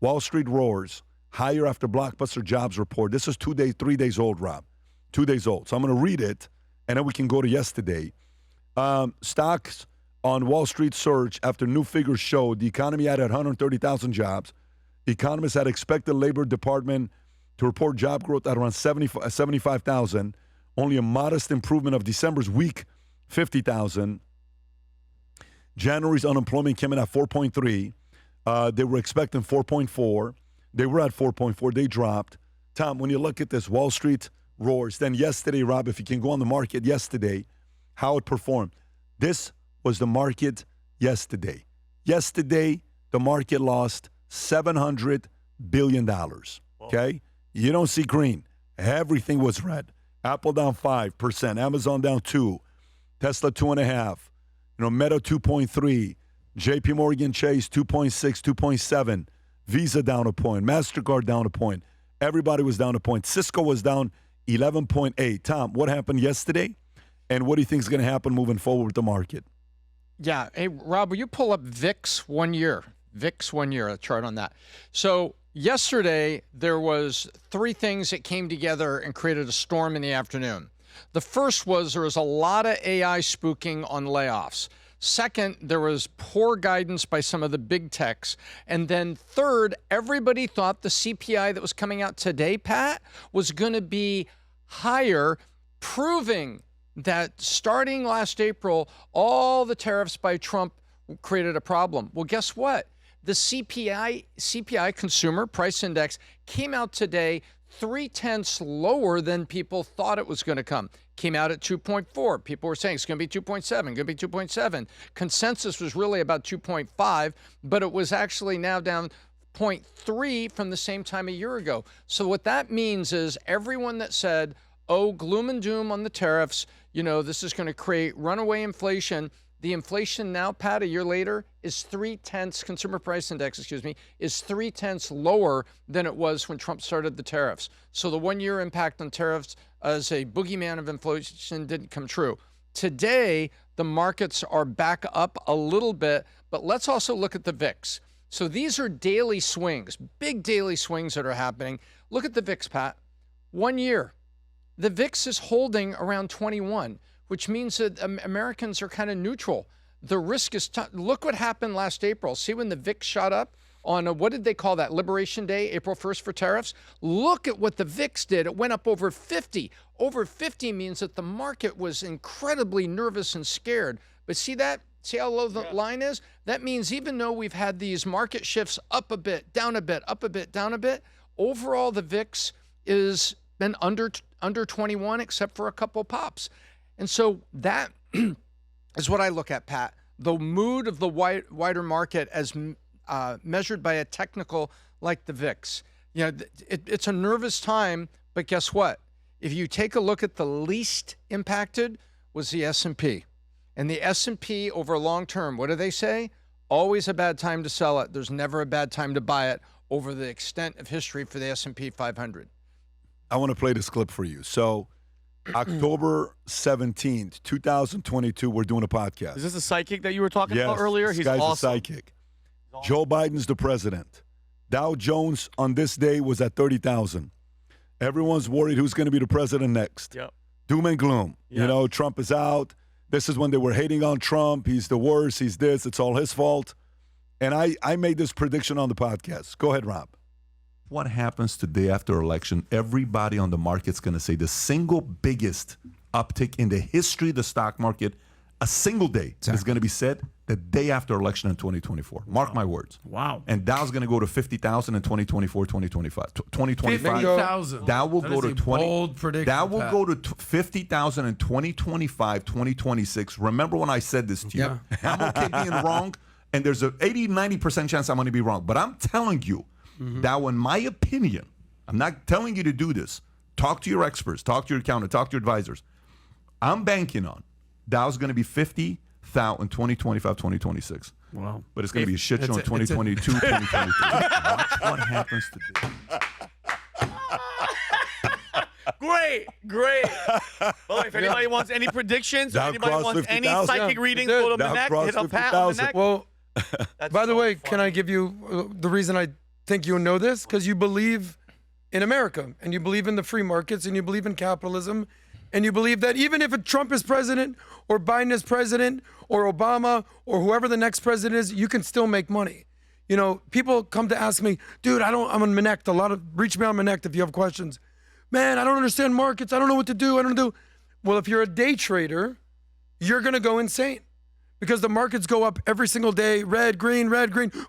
Wall Street roars higher after blockbuster jobs report. This is 3 days old, Rob. 2 days old. So I'm going to read it, and then we can go to yesterday. Stocks on Wall Street surge after new figures showed the economy added 130,000 jobs. Economists had expected Labor Department to report job growth at around 75,000. Only a modest improvement of December's weak 50,000. January's unemployment came in at 4.3. They were expecting 4.4. They were at 4.4. They dropped. Tom, when you look at this, Wall Street roars. Then yesterday, Rob, if you can go on the market yesterday, how it performed. This was the market yesterday. Yesterday, the market lost $700 billion. Okay? You don't see green. Everything was red. Apple down 5%. Amazon down 2%. Tesla 2.5%. Meta 2.3%. JP Morgan Chase 2.6%, 2.7%. Visa down a point. MasterCard down a point. Everybody was down a point. Cisco was down 11.8%. Tom, what happened yesterday? And what do you think is going to happen moving forward with the market? Yeah. Hey, Rob, will you pull up VIX 1 year? VIX 1 year, a chart on that. So yesterday, there was 3 things that came together and created a storm in the afternoon. The first was there was a lot of AI spooking on layoffs. Second, there was poor guidance by some of the big techs. And then third, everybody thought the CPI that was coming out today, Pat, was going to be higher, proving that starting last April, all the tariffs by Trump created a problem. Well, guess what? The CPI Consumer Price Index came out today 0.3 lower than people thought it was going to come. Came out at 2.4. People were saying it's going to be 2.7, going to be 2.7. Consensus was really about 2.5, but it was actually now down 0.3 from the same time a year ago. So what that means is everyone that said, oh, gloom and doom on the tariffs, this is going to create runaway inflation. The inflation now, Pat, a year later, is 0.3, Consumer Price Index, is 0.3 lower than it was when Trump started the tariffs. So the 1 year impact on tariffs as a boogeyman of inflation didn't come true. Today, the markets are back up a little bit, but let's also look at the VIX. So these are daily swings, big daily swings that are happening. Look at the VIX, Pat. 1 year. The VIX is holding around 21, which means that Americans are kind of neutral. The risk is, look what happened last April. See when the VIX shot up on, what did they call that, Liberation Day, April 1st for tariffs? Look at what the VIX did. It went up over 50. Over 50 means that the market was incredibly nervous and scared. But see that? See how low the line is? That means even though we've had these market shifts up a bit, down a bit, up a bit, down a bit, overall the VIX is been under 21 except for a couple pops. And so that is what I look at, Pat. The mood of the wider market as measured by a technical like the VIX. It's a nervous time, but guess what? If you take a look at the least impacted was the S&P. And the S&P over long term, what do they say? Always a bad time to sell it. There's never a bad time to buy it over the extent of history for the S&P 500. I want to play this clip for you. So October 17th, 2022, we're doing a podcast. Is this the psychic that you were talking about earlier? He's awesome. A psychic. Joe Biden's the president. Dow Jones on this day was at 30,000. Everyone's worried who's going to be the president next. Yep. Doom and gloom. Yep. Trump is out. This is when they were hating on Trump. He's the worst. He's this. It's all his fault. And I made this prediction on the podcast. Go ahead, Rob. What happens today after election? Everybody on the market's going to say the single biggest uptick in the history of the stock market, a single day is going to be said the day after election in 2024. Mark my words. Wow. And Dow's going to go to 50,000 in 2024, 2025. 2025. 50,000. Dow will go to 20. Bold prediction. Dow will go to 50,000 in 2025, 2026. Remember when I said this to you? Yeah. I'm okay being wrong, and there's a 80, 90% chance I'm going to be wrong. But I'm telling you, Dow, in my opinion, I'm not telling you to do this. Talk to your experts, talk to your accountant, talk to your advisors. I'm banking on Dow's going to be 50,000 in 2025, 2026. Wow. But it's going to be a shit show in 2022, 2023. Watch what happens today. Great. Well, if anybody wants any predictions, or Dow anybody crossed wants any 50,000. psychic readings, Dude, go to Dow Manek, crossed hit up Pat on the 50,000. neck. Well, That's by the so way, funny. can I give you the reason I think you know this because you believe in America and you believe in the free markets and you believe in capitalism and you believe that even if Trump is president or Biden is president or Obama or whoever the next president is, you can still make money. You know, people come to ask me, dude, I'm on Manect. Reach me on Manect if you have questions. Man, I don't understand markets. I don't know what to do. Well, if you're a day trader, you're going to go insane because the markets go up every single day. Red, green.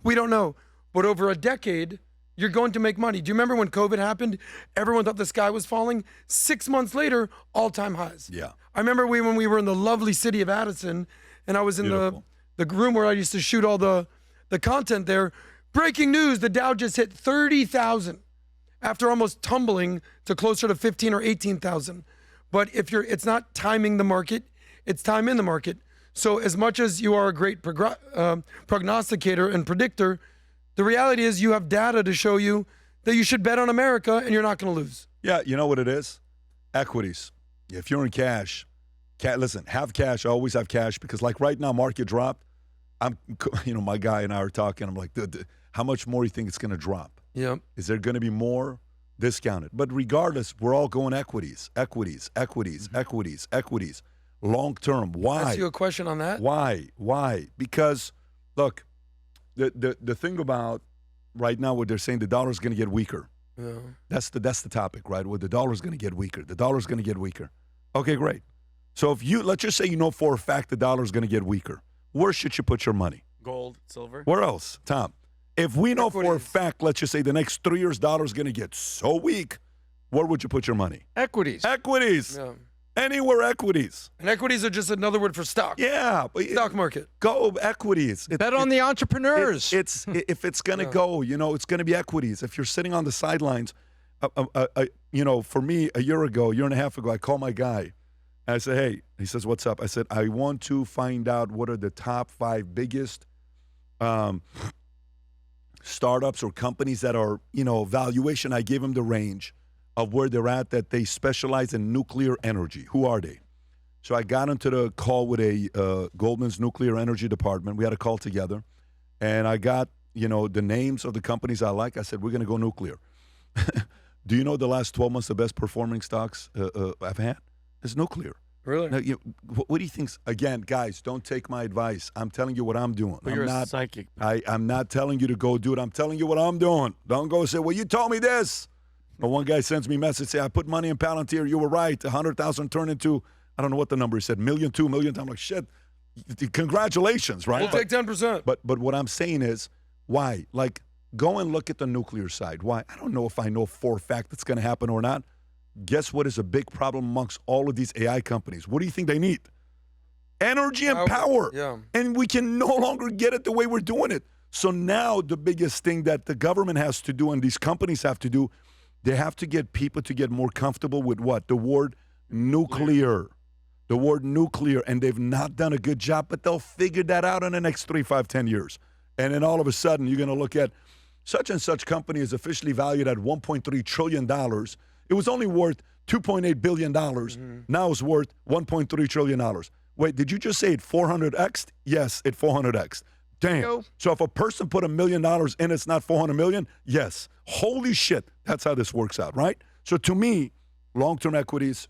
We don't know. But over a decade, you're going to make money. Do you remember when COVID happened? Everyone thought the sky was falling. 6 months later, all-time highs. Yeah. I remember when we were in the lovely city of Addison, and I was in the room where I used to shoot all the content there. Breaking news, the Dow just hit 30,000 after almost tumbling to closer to 15 or 18,000. But it's not timing the market, it's time in the market. So as much as you are a great prognosticator and predictor, the reality is you have data to show you that you should bet on America and you're not going to lose. Yeah, you know what it is? Equities. If you're in cash, listen, have cash, always have cash, because like right now, market dropped. My guy and I are talking. I'm like, how much more do you think it's going to drop? Yeah. Is there going to be more discounted? But regardless, we're all going equities. Long term. Why? Ask you a question on that. Why? Because, look, the thing about right now, what they're saying, the dollar's going to get weaker. Yeah. That's the topic, right? Well, the dollar's going to get weaker. The dollar's going to get weaker. Okay, great. So if let's just say you know for a fact the dollar's going to get weaker, where should you put your money? Gold, silver. Where else, Tom? If we know for a Equities. fact, let's just say the next 3 years, dollar's going to get so weak, where would you put your money? Equities. Equities. Yeah. Anywhere equities. And equities are just another word for stock. Yeah. Stock market. Go equities. Bet on the entrepreneurs. If it's going to go, it's going to be equities. If you're sitting on the sidelines, for me, a year and a half ago, I called my guy. And I said, hey, he says, what's up? I said, I want to find out what are the top 5 biggest startups or companies that are, valuation. I gave him the range of where they're at, that they specialize in nuclear energy. Who are they? So I got into the call with a Goldman's nuclear energy department. We had a call together. And I got, the names of the companies I like. I said, we're going to go nuclear. Do you know the last 12 months, the best performing stocks I've had? It's nuclear. Really? Now, what do you think? Again, guys, don't take my advice. I'm telling you what I'm doing. But you're a psychic. I'm not telling you to go do it. I'm telling you what I'm doing. Don't go say, well, you told me this. But one guy sends me a message, say, I put money in Palantir. You were right. 100,000 turned into, I don't know what the number he said, $1 million, $2 million. I'm like, shit, congratulations, right? We'll take 10%. But what I'm saying is, why? Like, go and look at the nuclear side. Why? I don't know if I know for a fact it's going to happen or not. Guess what is a big problem amongst all of these AI companies? What do you think they need? Energy and power. Yeah. And we can no longer get it the way we're doing it. So now the biggest thing that the government has to do and these companies have to do, they have to get people to get more comfortable with what? The word nuclear. The word nuclear. And they've not done a good job, but they'll figure that out in the next 3, 5, 10 years. And then all of a sudden, you're going to look at such and such company is officially valued at $1.3 trillion. It was only worth $2.8 billion. Mm-hmm. Now it's worth $1.3 trillion. Wait, did you just say it 400x? Yes, it 400x. Damn. So if a person put $1 million in, it's not 400 million? Yes. Holy shit. That's how this works out, right? So to me, long-term equities,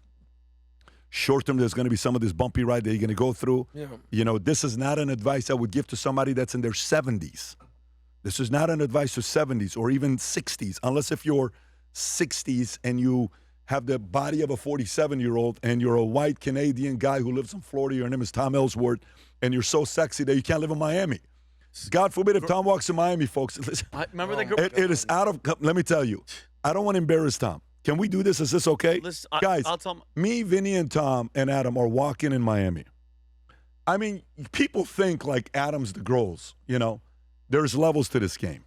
short-term, there's going to be some of this bumpy ride that you're going to go through. Yeah. This is not an advice I would give to somebody that's in their 70s. This is not an advice to 70s or even 60s, unless if you're 60s and you have the body of a 47-year-old and you're a white Canadian guy who lives in Florida, your name is Tom Ellsworth, and you're so sexy that you can't live in Miami. God forbid if Tom walks in Miami, folks. Listen, Remember the group? it is out of, let me tell you, I don't want to embarrass Tom. Can we do this? Is this okay? Listen, guys, I'll tell me, Vinny, and Tom and Adam are walking in Miami. I mean, people think like Adam's the girls, There's levels to this game.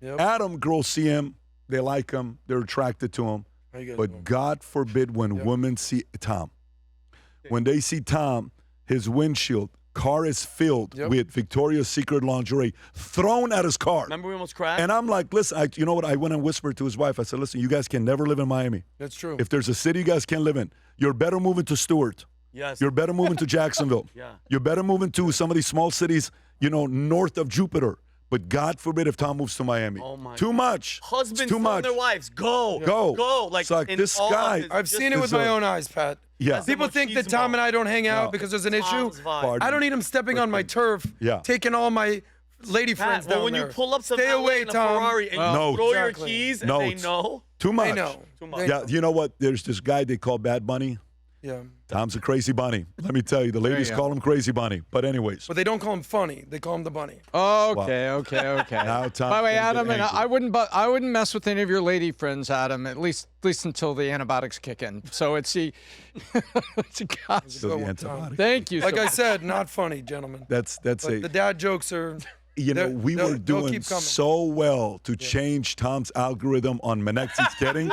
Yep. Adam, girls see him, they like him, they're attracted to him. But God forbid when women see Tom. When they see Tom, his windshield, car is filled with Victoria's Secret lingerie thrown at his car. Remember we almost crashed? And I'm like, listen, you know what? I went and whispered to his wife. I said, listen, you guys can never live in Miami. That's true. If there's a city you guys can't live in, you're better moving to Stewart. Yes. You're better moving to Jacksonville. Yeah. You're better moving to some of these small cities, north of Jupiter. But God forbid if Tom moves to Miami. Oh my Too God. much. Husbands It's too telling much. their wives, go. Go. Like, It's like in this all guy- of his- I've just- seen it with my own eyes, Pat. Yeah. People think that Tom and I don't hang out because there's an issue. Tom's vibe. I don't need him stepping on my turf, Yeah. taking all my lady friends Pat, well, down when there. you pull up to Stay LA away, in a Tom. Ferrari and No. you throw your Exactly. keys and No. they know. Too much. I know. Too much. They Yeah, know. you know what? There's this guy they call Bad Bunny. Yeah. Tom's a crazy bunny. Let me tell you, the ladies you call him Crazy Bunny. But anyways, But they don't call him funny. They call him the bunny. Okay. now Tom. By the way, can get Adam, and angry. I wouldn't mess with any of your lady friends, Adam. At least until the antibiotics kick in. So it's the, it's a God. So the Good one, Tom. antibiotic. Thank you. Like so I said, not funny, gentlemen. That's But a. the dad jokes are. You know, we they'll were doing keep coming. so well to change Tom's algorithm on Menex's kidding,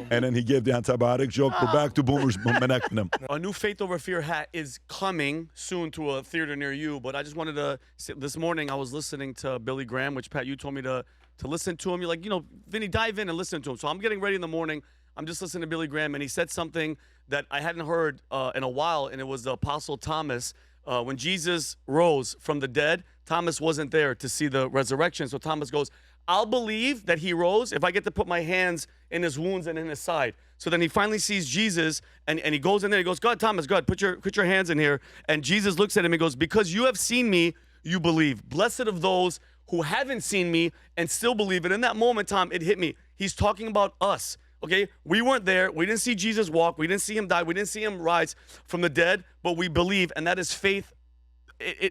and then he gave the antibiotic joke. We're back to boomers menecting him. A new Faith Over Fear hat is coming soon to a theater near you. But I just wanted to say, this morning I was listening to Billy Graham, which Pat, you told me to listen to him. You're like, Vinny, dive in and listen to him. So I'm getting ready in the morning. I'm just listening to Billy Graham, and he said something that I hadn't heard in a while, and it was the Apostle Thomas. When Jesus rose from the dead, Thomas wasn't there to see the resurrection. So Thomas goes, I'll believe that he rose if I get to put my hands in his wounds and in his side. So then he finally sees Jesus, and he goes in there. He goes, God, Thomas, God, put your hands in here. And Jesus looks at him and goes, because you have seen me, you believe. Blessed of those who haven't seen me and still believe it. In that moment, Tom, it hit me. He's talking about us. Okay, we weren't there. We didn't see Jesus walk. We didn't see him die. We didn't see him rise from the dead, but we believe, and that is faith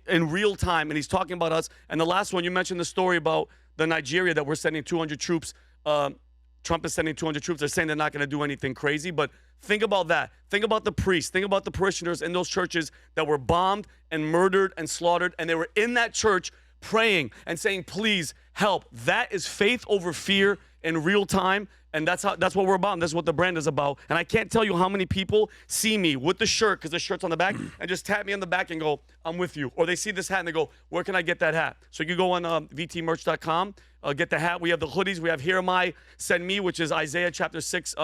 in real time. And he's talking about us. And the last one, you mentioned the story about the Nigeria that we're sending 200 troops. Trump is sending 200 troops. They're saying they're not going to do anything crazy, but think about that. Think about the priests. Think about the parishioners in those churches that were bombed and murdered and slaughtered, and they were in that church praying and saying, please help. That is faith over fear in real time. And that's what we're about. That's what the brand is about. And I can't tell you how many people see me with the shirt, because the shirt's on the back, and just tap me on the back and go, I'm with you. Or they see this hat and they go, where can I get that hat? So you can go on vtmerch.com, get the hat. We have the hoodies. We have Here Am I, Send Me, which is Isaiah chapter 6,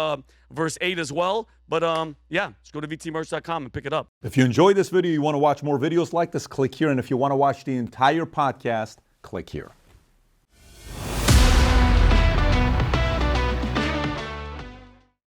verse 8 as well. But yeah, just go to vtmerch.com and pick it up. If you enjoyed this video, you want to watch more videos like this, click here. And if you want to watch the entire podcast, click here.